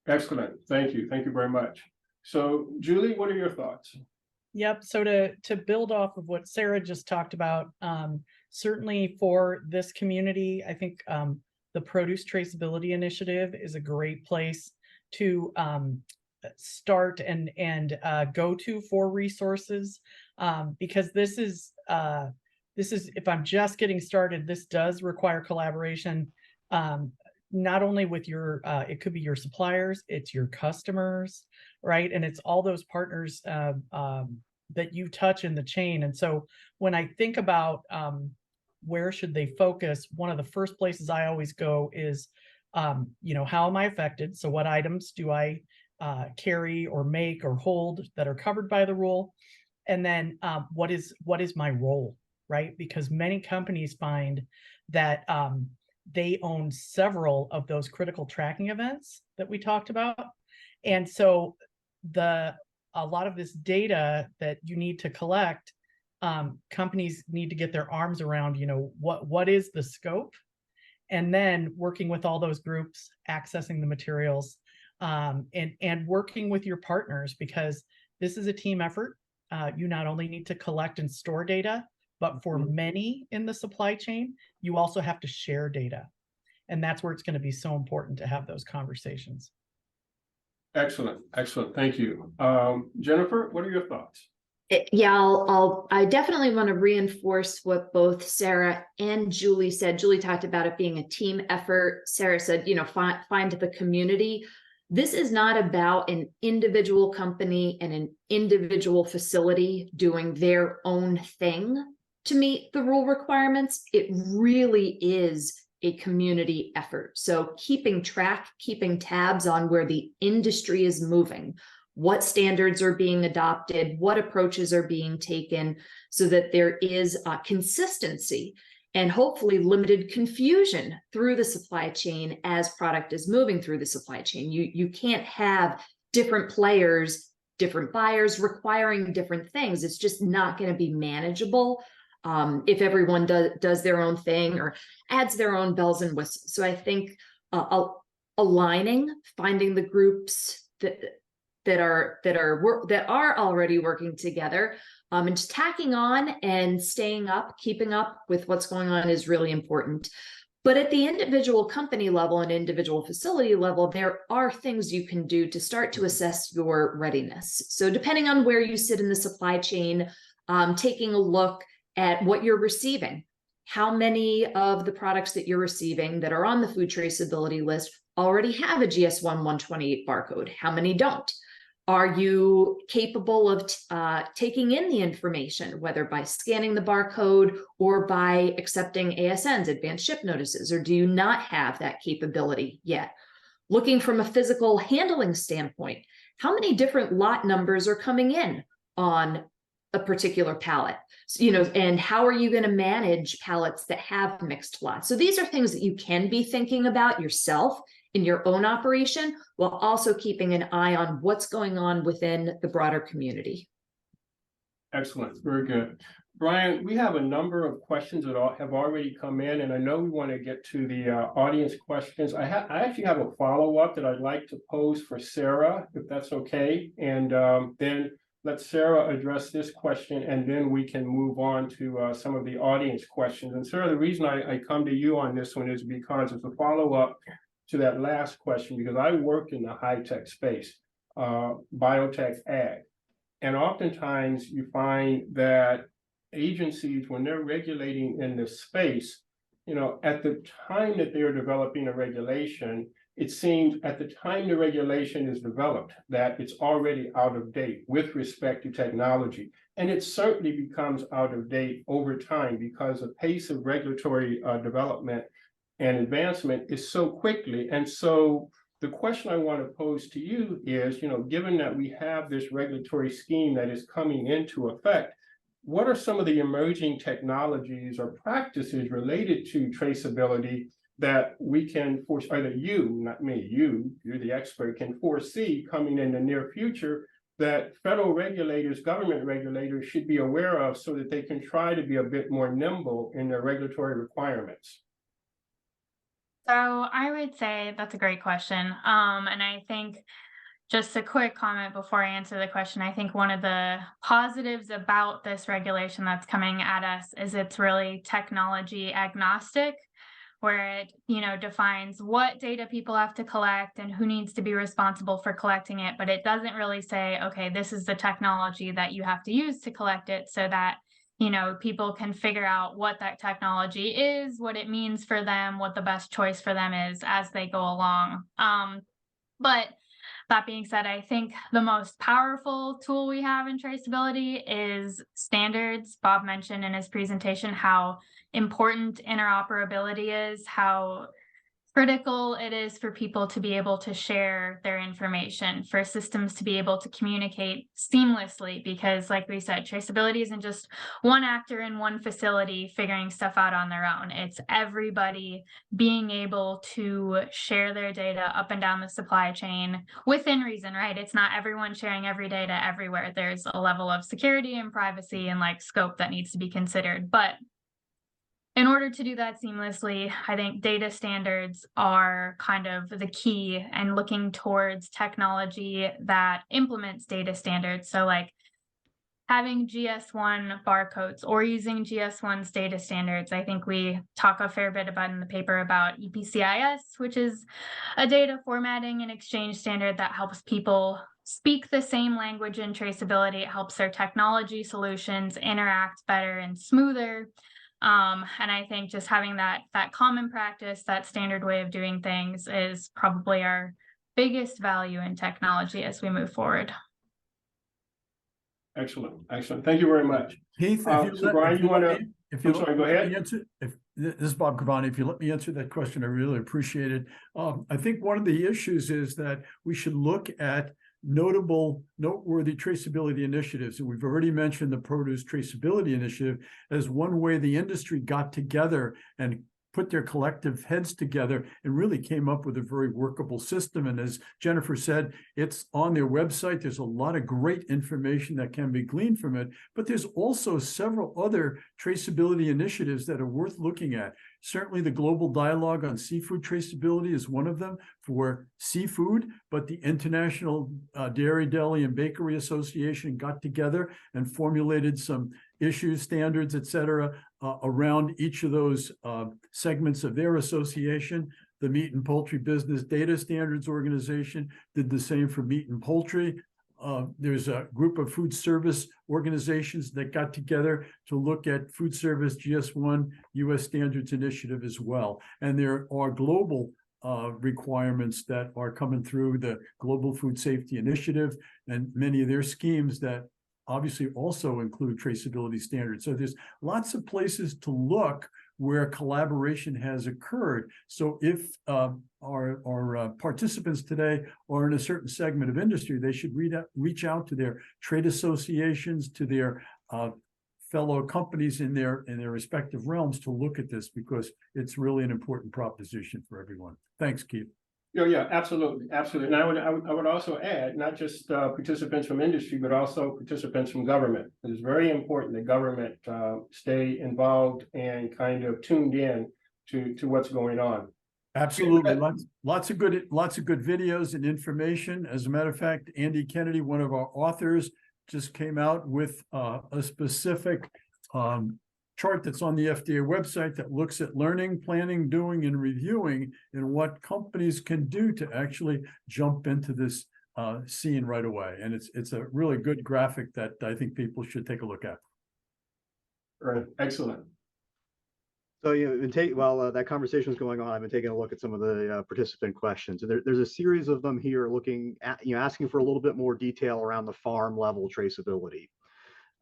Excellent. Thank you. Thank you very much. So, Julie, what are your thoughts? Yep. So to build off of what Sarah just talked about, certainly for this community, I think the Produce Traceability Initiative is a great place to start and go to for resources, because this is, if I'm just getting started, this does require collaboration, not only with your, it could be your suppliers, it's your customers, right? And it's all those partners that you touch in the chain. And so when I think about where should they focus, one of the first places I always go is, how am I affected? So what items do I carry or make or hold that are covered by the rule? And then what is my role, right? Because many companies find that they own several of those critical tracking events that we talked about. And so a lot of this data that you need to collect, companies need to get their arms around, what is the scope, and then working with all those groups, accessing the materials, and working with your partners, because this is a team effort. You not only need to collect and store data, but for many in the supply chain, you also have to share data. And that's where it's going to be so important to have those conversations. Excellent, excellent. Thank you. Jennifer, what are your thoughts? Yeah, I definitely want to reinforce what both Sarah and Julie said. Julie talked about it being a team effort. Sarah said, find the community. This is not about an individual company and an individual facility doing their own thing to meet the rule requirements. It really is a community effort. So keeping track, keeping tabs on where the industry is moving, what standards are being adopted, what approaches are being taken, so that there is consistency and hopefully limited confusion through the supply chain as product is moving through the supply chain. You can't have different players, different buyers requiring different things. It's just not going to be manageable if everyone does their own thing or adds their own bells and whistles. So I think aligning, finding the groups that are already working together, and just tacking on and staying up, keeping up with what's going on is really important. But at the individual company level and individual facility level, there are things you can do to start to assess your readiness. So depending on where you sit in the supply chain, taking a look at what you're receiving. How many of the products that you're receiving that are on the food traceability list already have a GS1 128 barcode? How many don't? Are you capable of taking in the information, whether by scanning the barcode or by accepting ASNs, advanced ship notices, or do you not have that capability yet? Looking from a physical handling standpoint, how many different lot numbers are coming in on a particular pallet? So, and how are you going to manage pallets that have mixed lots? So these are things that you can be thinking about yourself in your own operation, while also keeping an eye on what's going on within the broader community. Excellent, very good. Brian, we have a number of questions that have already come in, and I know we want to get to the audience questions. I actually have a follow-up that I'd like to pose for Sarah, if that's okay, and then let Sarah address this question, and then we can move on to some of the audience questions. And Sarah, the reason I come to you on this one is because it's a follow-up to that last question, because I work in the high-tech space, biotech, ag. And oftentimes you find that agencies, when they're regulating in this space, at the time that they're developing a regulation, it seems at the time the regulation is developed that it's already out of date with respect to technology. And it certainly becomes out of date over time because the pace of regulatory development and advancement is so quickly. And so the question I want to pose to you is, given that we have this regulatory scheme that is coming into effect, what are some of the emerging technologies or practices related to traceability that we can foresee, either you, not me, you're the expert, can foresee coming in the near future that federal regulators, government regulators should be aware of so that they can try to be a bit more nimble in their regulatory requirements? So I would say that's a great question. And I think just a quick comment before I answer the question, I think one of the positives about this regulation that's coming at us is it's really technology agnostic, where it, defines what data people have to collect and who needs to be responsible for collecting it. But it doesn't really say, okay, this is the technology that you have to use to collect it, so that people can figure out what that technology is, what it means for them, what the best choice for them is as they go along. But that being said, I think the most powerful tool we have in traceability is standards. Bob mentioned in his presentation how important interoperability is, how critical it is for people to be able to share their information, for systems to be able to communicate seamlessly, because like we said, traceability isn't just one actor in one facility figuring stuff out on their own. It's everybody being able to share their data up and down the supply chain within reason, right? It's not everyone sharing every data everywhere. There's a level of security and privacy and like scope that needs to be considered. But in order to do that seamlessly, I think data standards are kind of the key, and looking towards technology that implements data standards. So like having GS1 barcodes or using GS1's data standards. I think we talk a fair bit about in the paper about EPCIS, which is a data formatting and exchange standard that helps people speak the same language in traceability. It helps their technology solutions interact better and smoother. And I think just having that common practice, that standard way of doing things is probably our biggest value in technology as we move forward. Excellent, excellent. Thank you very much. Keith, So Brian, you want to? I'm sorry, go ahead. This is Bob Gravani. If you let me answer that question, I really appreciate it. I think one of the issues is that we should look at noteworthy traceability initiatives. And we've already mentioned the Produce Traceability Initiative as one way the industry got together and put their collective heads together and really came up with a very workable system. And as Jennifer said, it's on their website. There's a lot of great information that can be gleaned from it, but there's also several other traceability initiatives that are worth looking at. Certainly the Global Dialogue on Seafood Traceability is one of them for seafood, but the International Dairy, Deli, and Bakery Association got together and formulated some issues, standards, et cetera, around each of those segments of their association. The Meat and Poultry Business Data Standards Organization did the same for meat and poultry. There's a group of food service organizations that got together to look at food service GS1 US Standards Initiative as well. And there are global requirements that are coming through the Global Food Safety Initiative and many of their schemes that obviously also include traceability standards. So there's lots of places to look where collaboration has occurred. So if our participants today are in a certain segment of industry, they should reach out to their trade associations, to their fellow companies in their respective realms to look at this, because it's really an important proposition for everyone. Thanks, Keith. Yeah, absolutely, absolutely. And I would also add, not just participants from industry, but also participants from government. It's very important that government stay involved and kind of tuned in to what's going on. Absolutely, lots of good videos and information. As a matter of fact, Andy Kennedy, one of our authors, just came out with a specific chart that's on the FDA website that looks at learning, planning, doing, and reviewing, and what companies can do to actually jump into this scene right away. And it's a really good graphic that I think people should take a look at. Right, excellent. So while that conversation was going on, I've been taking a look at some of the participant questions. And there's a series of them here looking at, asking for a little bit more detail around the farm level traceability.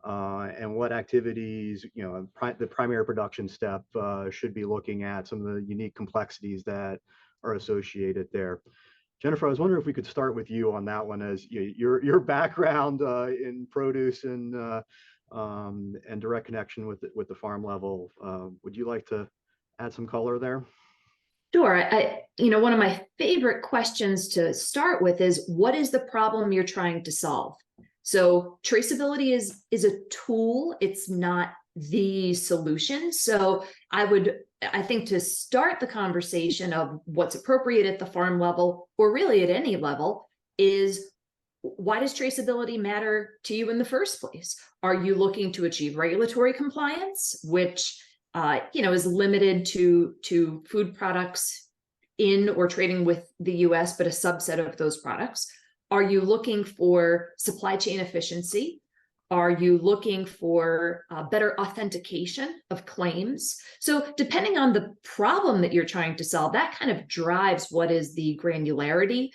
And what activities, the primary production step should be looking at, some of the unique complexities that are associated there. Jennifer, I was wondering if we could start with you on that one, as your background in produce and direct connection with the farm level. Would you like to add some color there? Sure. One of my favorite questions to start with is, what is the problem you're trying to solve? So traceability is a tool. It's not the solution. So I think to start the conversation of what's appropriate at the farm level, or really at any level, is why does traceability matter to you in the first place? Are you looking to achieve regulatory compliance, which is limited to food products in or trading with the US, but a subset of those products? Are you looking for supply chain efficiency? Are you looking for better authentication of claims? So depending on the problem that you're trying to solve, that kind of drives what is the granularity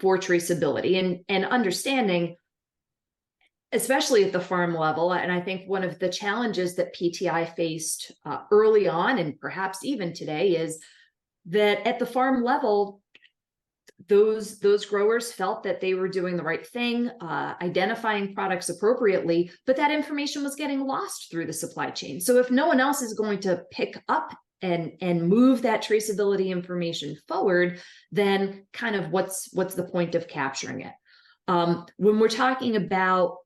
for traceability and understanding, especially at the farm level. And I think one of the challenges that PTI faced early on, and perhaps even today, is that at the farm level, those growers felt that they were doing the right thing, identifying products appropriately, but that information was getting lost through the supply chain. So if no one else is going to pick up and move that traceability information forward, then kind of what's the point of capturing it? When we're talking about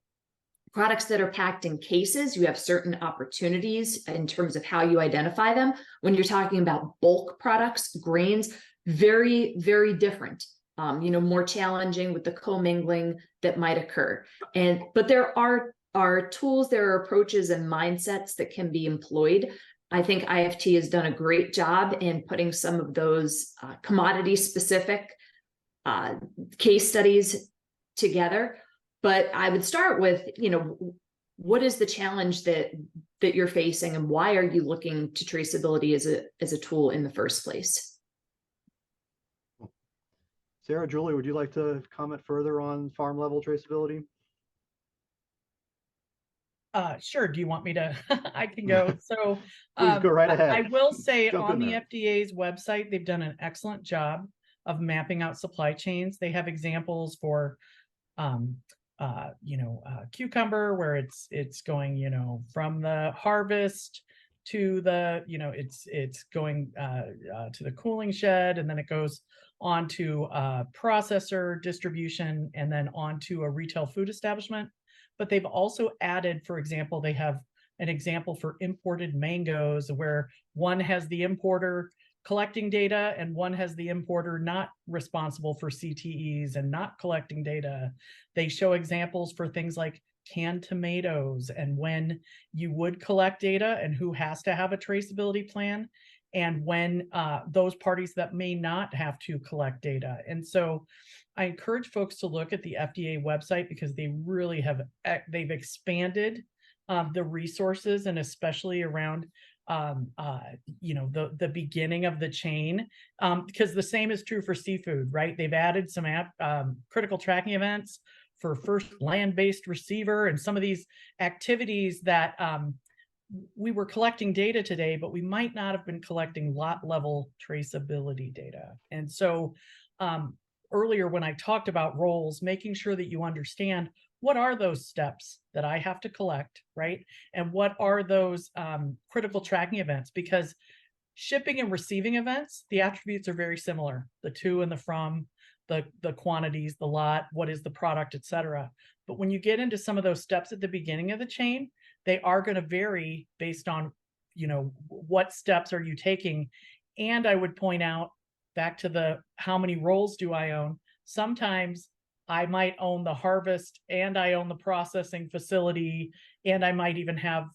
products that are packed in cases, you have certain opportunities in terms of how you identify them. When you're talking about bulk products, grains, very, very different, more challenging with the commingling that might occur. But there are tools, there are approaches and mindsets that can be employed. I think IFT has done a great job in putting some of those commodity specific case studies together. But I would start with, what is the challenge that you're facing, and why are you looking to traceability as a tool in the first place? Sarah, Julie, would you like to comment further on farm level traceability? Sure. Do you want me to? I can go. So Please go right ahead. I will say Jump on in the there. FDA's website, they've done an excellent job of mapping out supply chains. They have examples for, cucumber, where it's going, from the harvest to the, it's going to the cooling shed, and then it goes on to processor distribution, and then on to a retail food establishment. But they've also added, for example, they have an example for imported mangoes where one has the importer collecting data and one has the importer not responsible for CTEs and not collecting data. They show examples for things like canned tomatoes and when you would collect data and who has to have a traceability plan, and when those parties that may not have to collect data. And so I encourage folks to look at the FDA website, because they really they've expanded the resources, and especially around the beginning of the chain, because the same is true for seafood, right? They've added some critical tracking events for first land-based receiver and some of these activities that we were collecting data today, but we might not have been collecting lot level traceability data. And so earlier when I talked about roles, making sure that you understand what are those steps that I have to collect, right? And what are those critical tracking events? Because shipping and receiving events, the attributes are very similar. The to and the from, the quantities, the lot, what is the product, et cetera. But when you get into some of those steps at the beginning of the chain, they are going to vary based on, what steps are you taking. And I would point out, back to the how many roles do I own? Sometimes I might own the harvest and I own the processing facility, and I might even have,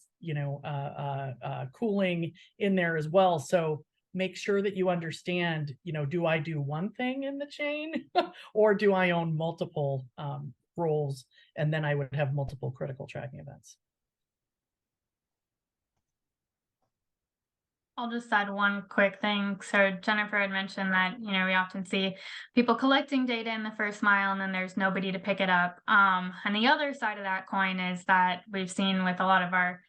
cooling in there as well. So make sure that you understand, do I do one thing in the chain or do I own multiple roles? And then I would have multiple critical tracking events. I'll just add one quick thing. So Jennifer had mentioned that, we often see people collecting data in the first mile and then there's nobody to pick it up. And the other side of that coin is that we've seen with a lot of our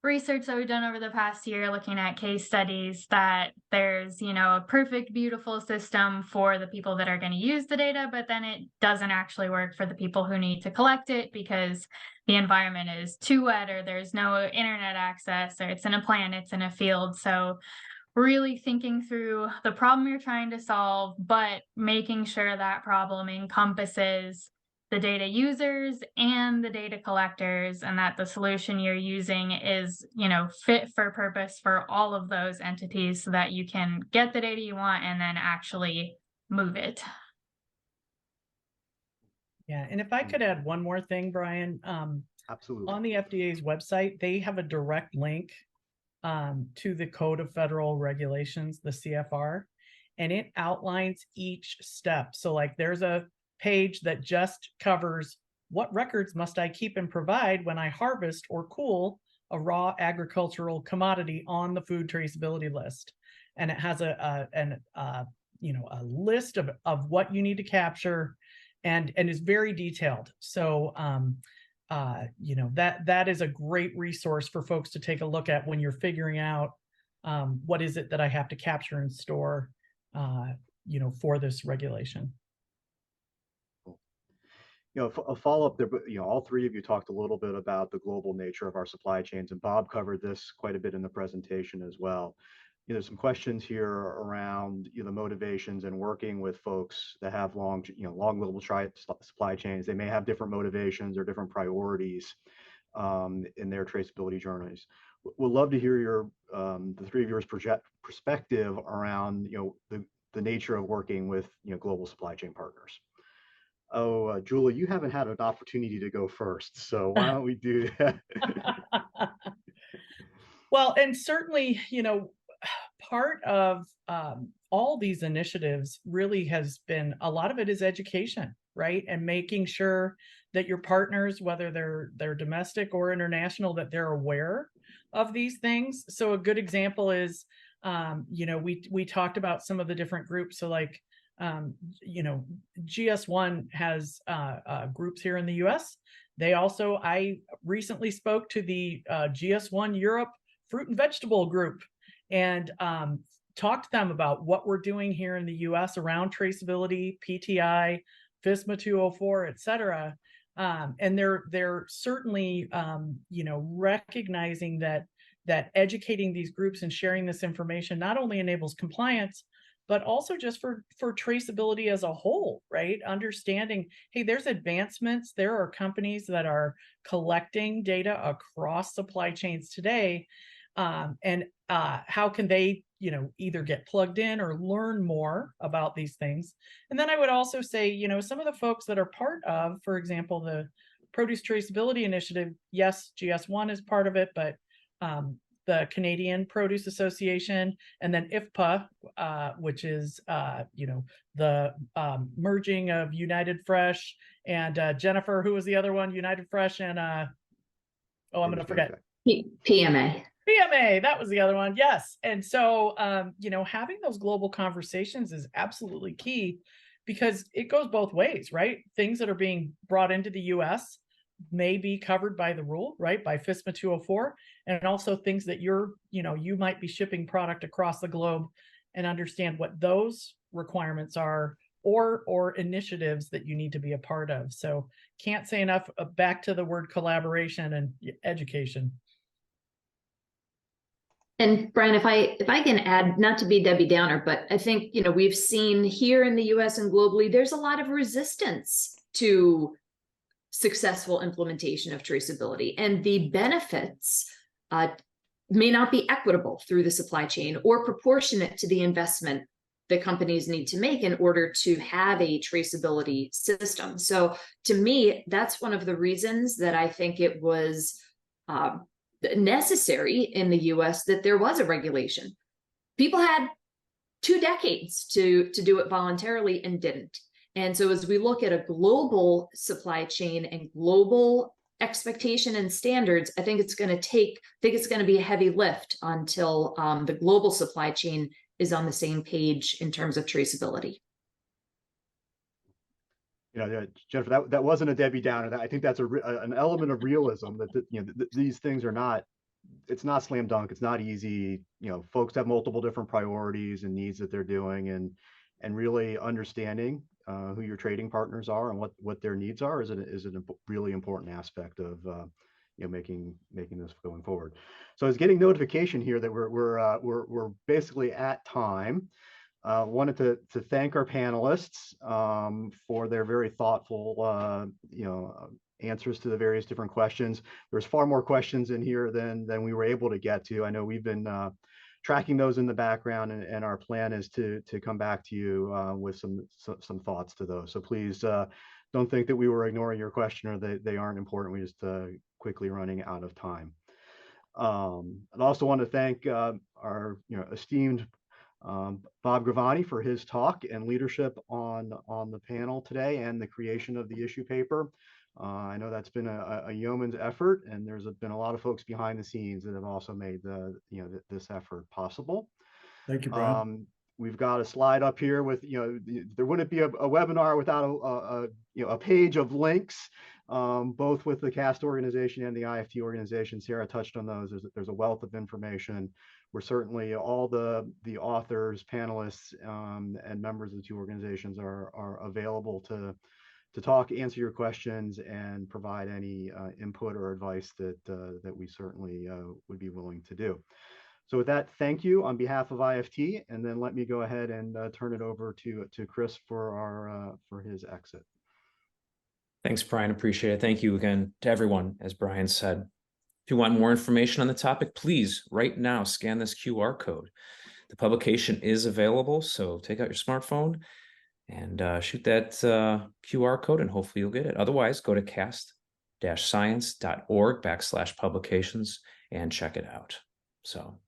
research that we've done over the past year, looking at case studies, that there's, a perfect, beautiful system for the people that are going to use the data, but then it doesn't actually work for the people who need to collect it because the environment is too wet, or there's no internet access, or it's in a plant, it's in a field. So really thinking through the problem you're trying to solve, but making sure that problem encompasses the data users and the data collectors, and that the solution you're using is, fit for purpose for all of those entities so that you can get the data you want and then actually move it. Yeah, and if I could add one more thing, Brian, Absolutely. on the FDA's website, they have a direct link to the Code of Federal Regulations, the CFR, and it outlines each step. So like there's a page that just covers what records must I keep and provide when I harvest or cool a raw agricultural commodity on the food traceability list. And it has a list of what you need to capture, and is very detailed. So that is a great resource for folks to take a look at when you're figuring out what is it that I have to capture and store for this regulation. A follow-up there, but all three of you talked a little bit about the global nature of our supply chains, and Bob covered this quite a bit in the presentation as well. There's some questions here around the motivations and working with folks that have long global supply chains. They may have different motivations or different priorities in their traceability journeys. We'd love to hear your the three of yours perspective around the nature of working with global supply chain partners. Oh, Julie, you haven't had an opportunity to go first, so why don't we do that? Well, and certainly, part of all these initiatives really has been, a lot of it is education, right? And making sure that your partners, whether they're domestic or international, that they're aware of these things. So a good example is, we talked about some of the different groups. So like, GS1 has groups here in the US. I recently spoke to the GS1 Europe fruit and vegetable group and talked to them about what we're doing here in the US around traceability, PTI, FSMA 204, et cetera. And they're certainly, recognizing that educating these groups and sharing this information not only enables compliance, but also just for traceability as a whole, right? Understanding, hey, there's advancements. There are companies that are collecting data across supply chains today. And how can they, either get plugged in or learn more about these things? And then I would also say, some of the folks that are part of, for example, the Produce Traceability Initiative, yes, GS1 is part of it, but the Canadian Produce Association, and then IFPA, which is, the merging of United Fresh and Jennifer, who was the other one? United Fresh and, I'm going to forget. PMA. PMA, that was the other one. Yes. And so, having those global conversations is absolutely key because it goes both ways, right? Things that are being brought into the US may be covered by the rule, right? By FSMA 204, and also things that you might be shipping product across the globe and understand what those requirements are or initiatives that you need to be a part of. So can't say enough, back to the word collaboration and education. And Brian, if I can add, not to be Debbie Downer, but I think, we've seen here in the US and globally, there's a lot of resistance to successful implementation of traceability, and the benefits may not be equitable through the supply chain or proportionate to the investment that companies need to make in order to have a traceability system. So to me, that's one of the reasons that I think it was necessary in the US that there was a regulation. People had 2 decades to do it voluntarily and didn't. And so as we look at a global supply chain and global expectation and standards, I think it's going to be a heavy lift until the global supply chain is on the same page in terms of traceability. Jennifer, that wasn't a Debbie Downer. I think that's an element of realism that these things are not. It's not slam dunk. It's not easy. Folks have multiple different priorities and needs that they're doing, and really understanding who your trading partners are and what their needs are is a really important aspect of making this going forward. So I was getting notification here that we're basically at time. Wanted to thank our panelists for their very thoughtful answers to the various different questions. There's far more questions in here than we were able to get to. I know we've been tracking those in the background, and our plan is to come back to you with some thoughts to those. So please don't think that we were ignoring your question or they aren't important. We just quickly running out of time. I'd also want to thank our esteemed Bob Gravani for his talk and leadership on the panel today and the creation of the issue paper. I know that's been a yeoman's effort, and there's been a lot of folks behind the scenes that have also made this effort possible. Thank you, Brian. We've got a slide up here with, there wouldn't be a webinar without a page of links, both with the CAST organization and the IFT organization. Sarah touched on those. There's a wealth of information. we're certainly, all the authors, panelists, and members of the two organizations are available to talk, answer your questions, and provide any input or advice that we certainly would be willing to do. So with that, thank you on behalf of IFT, and then let me go ahead and turn it over to Chris for his exit. Thanks, Brian. Appreciate it. Thank you again to everyone, as Brian said. If you want more information on the topic, please right now scan this QR code. The publication is available, so take out your smartphone and shoot that QR code, and hopefully you'll get it. Otherwise, go to cast-science.org/publications and check it out. So,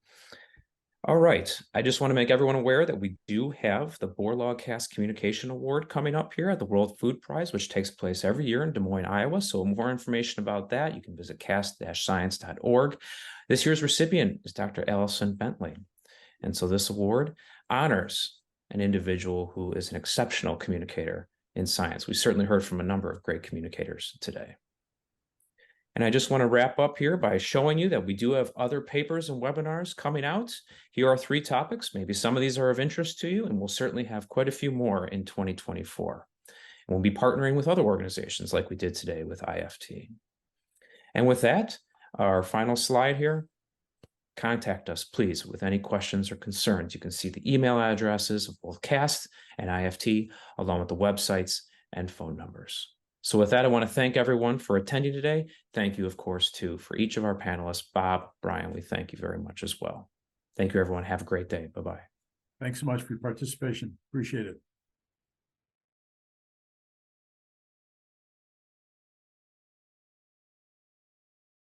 all right. I just want to make everyone aware that we do have the Borlaug Cast Communication Award coming up here at the World Food Prize, which takes place every year in Des Moines, Iowa. So more information about that, you can visit cast-science.org. This year's recipient is Dr. Allison Bentley. And so this award honors an individual who is an exceptional communicator in science. We certainly heard from a number of great communicators today. And I just want to wrap up here by showing you that we do have other papers and webinars coming out. Here are 3 topics. Maybe some of these are of interest to you, and we'll certainly have quite a few more in 2024. And we'll be partnering with other organizations like we did today with IFT. And with that, our final slide here, contact us, please, with any questions or concerns. You can see the email addresses of both CAST and IFT, along with the websites and phone numbers. So with that, I want to thank everyone for attending today. Thank you, of course, too, for each of our panelists. Bob, Brian, we thank you very much as well. Thank you, everyone. Have a great day. Bye-bye. Thanks so much for your participation. Appreciate it.